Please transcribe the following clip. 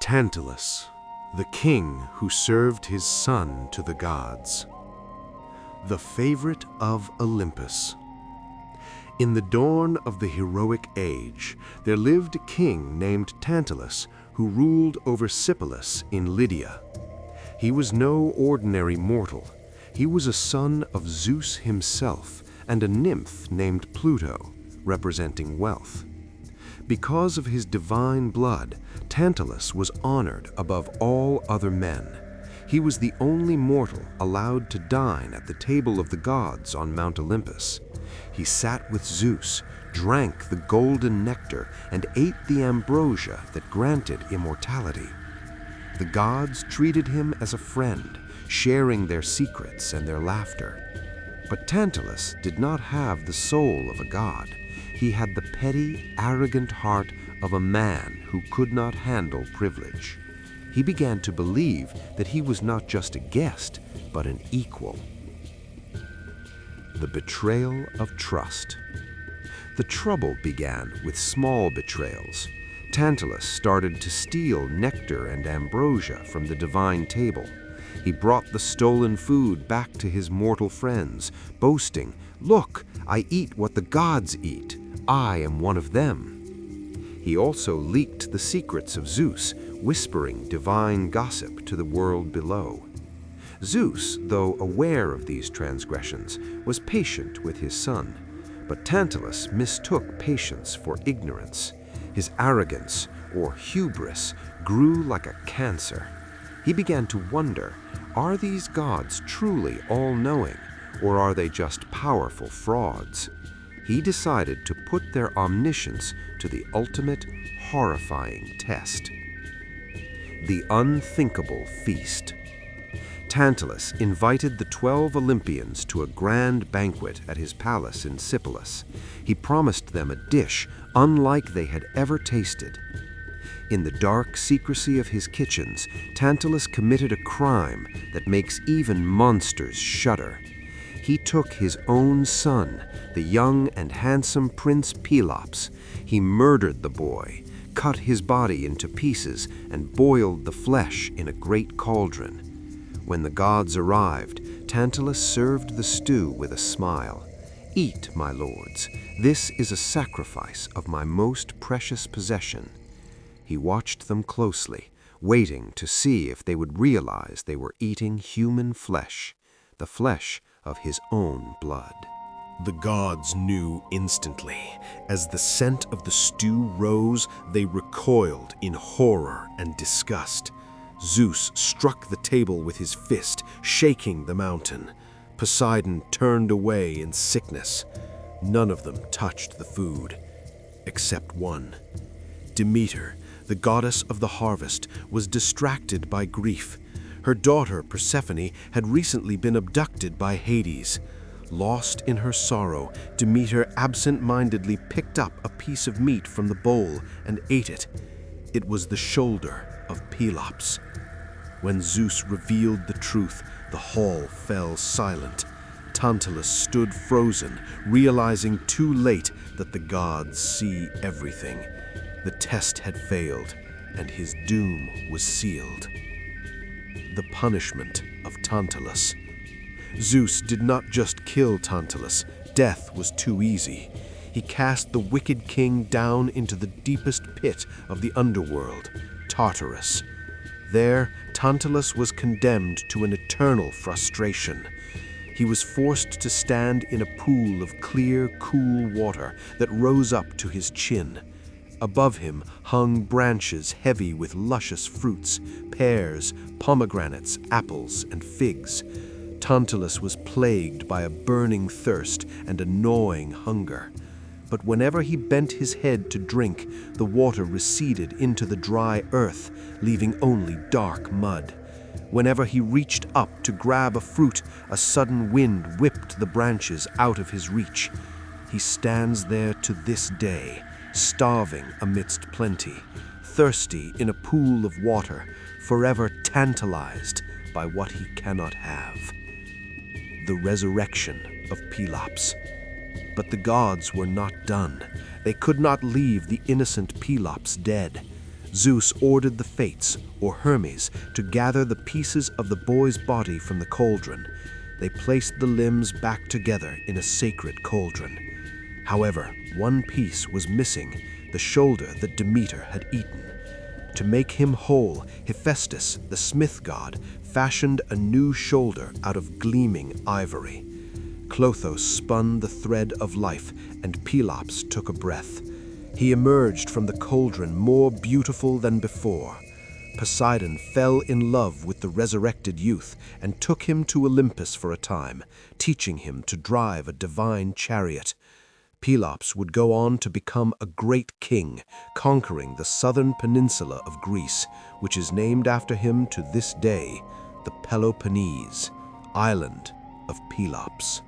Tantalus, the king who served his son to the gods. The favorite of Olympus. In the dawn of the heroic age, there lived a king named Tantalus who ruled over Sipylus in Lydia. He was no ordinary mortal. He was a son of Zeus himself and a nymph named Pluto, representing wealth. Because of his divine blood, Tantalus was honored above all other men. He was the only mortal allowed to dine at the table of the gods on Mount Olympus. He sat with Zeus, drank the golden nectar, and ate the ambrosia that granted immortality. The gods treated him as a friend, sharing their secrets and their laughter. But Tantalus did not have the soul of a god. He had the petty, arrogant heart of a man who could not handle privilege. He began to believe that he was not just a guest, but an equal. The betrayal of trust. The trouble began with small betrayals. Tantalus started to steal nectar and ambrosia from the divine table. He brought the stolen food back to his mortal friends, boasting, "Look, I eat what the gods eat. I am one of them." He also leaked the secrets of Zeus, whispering divine gossip to the world below. Zeus, though aware of these transgressions, was patient with his son, but Tantalus mistook patience for ignorance. His arrogance, or hubris, grew like a cancer. He began to wonder, are these gods truly all-knowing, or are they just powerful frauds? He decided to put their omniscience to the ultimate, horrifying test. The unthinkable feast. Tantalus invited the 12 Olympians to a grand banquet at his palace in Sipylus. He promised them a dish unlike they had ever tasted. In the dark secrecy of his kitchens, Tantalus committed a crime that makes even monsters shudder. He took his own son, the young and handsome Prince Pelops. He murdered the boy, cut his body into pieces, and boiled the flesh in a great cauldron. When the gods arrived, Tantalus served the stew with a smile. "Eat, my lords. This is a sacrifice of my most precious possession." He watched them closely, waiting to see if they would realize they were eating human flesh, the flesh of his own blood. The gods knew instantly. As the scent of the stew rose, they recoiled in horror and disgust. Zeus struck the table with his fist, shaking the mountain. Poseidon turned away in sickness. None of them touched the food, except one. Demeter, the goddess of the harvest, was distracted by grief. Her daughter, Persephone, had recently been abducted by Hades. Lost in her sorrow, Demeter absent-mindedly picked up a piece of meat from the bowl and ate it. It was the shoulder of Pelops. When Zeus revealed the truth, the hall fell silent. Tantalus stood frozen, realizing too late that the gods see everything. The test had failed, and his doom was sealed. The punishment of Tantalus. Zeus did not just kill Tantalus. Death was too easy. He cast the wicked king down into the deepest pit of the underworld, Tartarus. There, Tantalus was condemned to an eternal frustration. He was forced to stand in a pool of clear, cool water that rose up to his chin. Above him hung branches heavy with luscious fruits, pears, pomegranates, apples, and figs. Tantalus was plagued by a burning thirst and a gnawing hunger. But whenever he bent his head to drink, the water receded into the dry earth, leaving only dark mud. Whenever he reached up to grab a fruit, a sudden wind whipped the branches out of his reach. He stands there to this day, starving amidst plenty, thirsty in a pool of water, forever tantalized by what he cannot have. The resurrection of Pelops. But the gods were not done. They could not leave the innocent Pelops dead. Zeus ordered the Fates, or Hermes, to gather the pieces of the boy's body from the cauldron. They placed the limbs back together in a sacred cauldron. However, one piece was missing, the shoulder that Demeter had eaten. To make him whole, Hephaestus, the smith god, fashioned a new shoulder out of gleaming ivory. Clotho spun the thread of life, and Pelops took a breath. He emerged from the cauldron more beautiful than before. Poseidon fell in love with the resurrected youth and took him to Olympus for a time, teaching him to drive a divine chariot. Pelops would go on to become a great king, conquering the southern peninsula of Greece, which is named after him to this day, the Peloponnese, island of Pelops.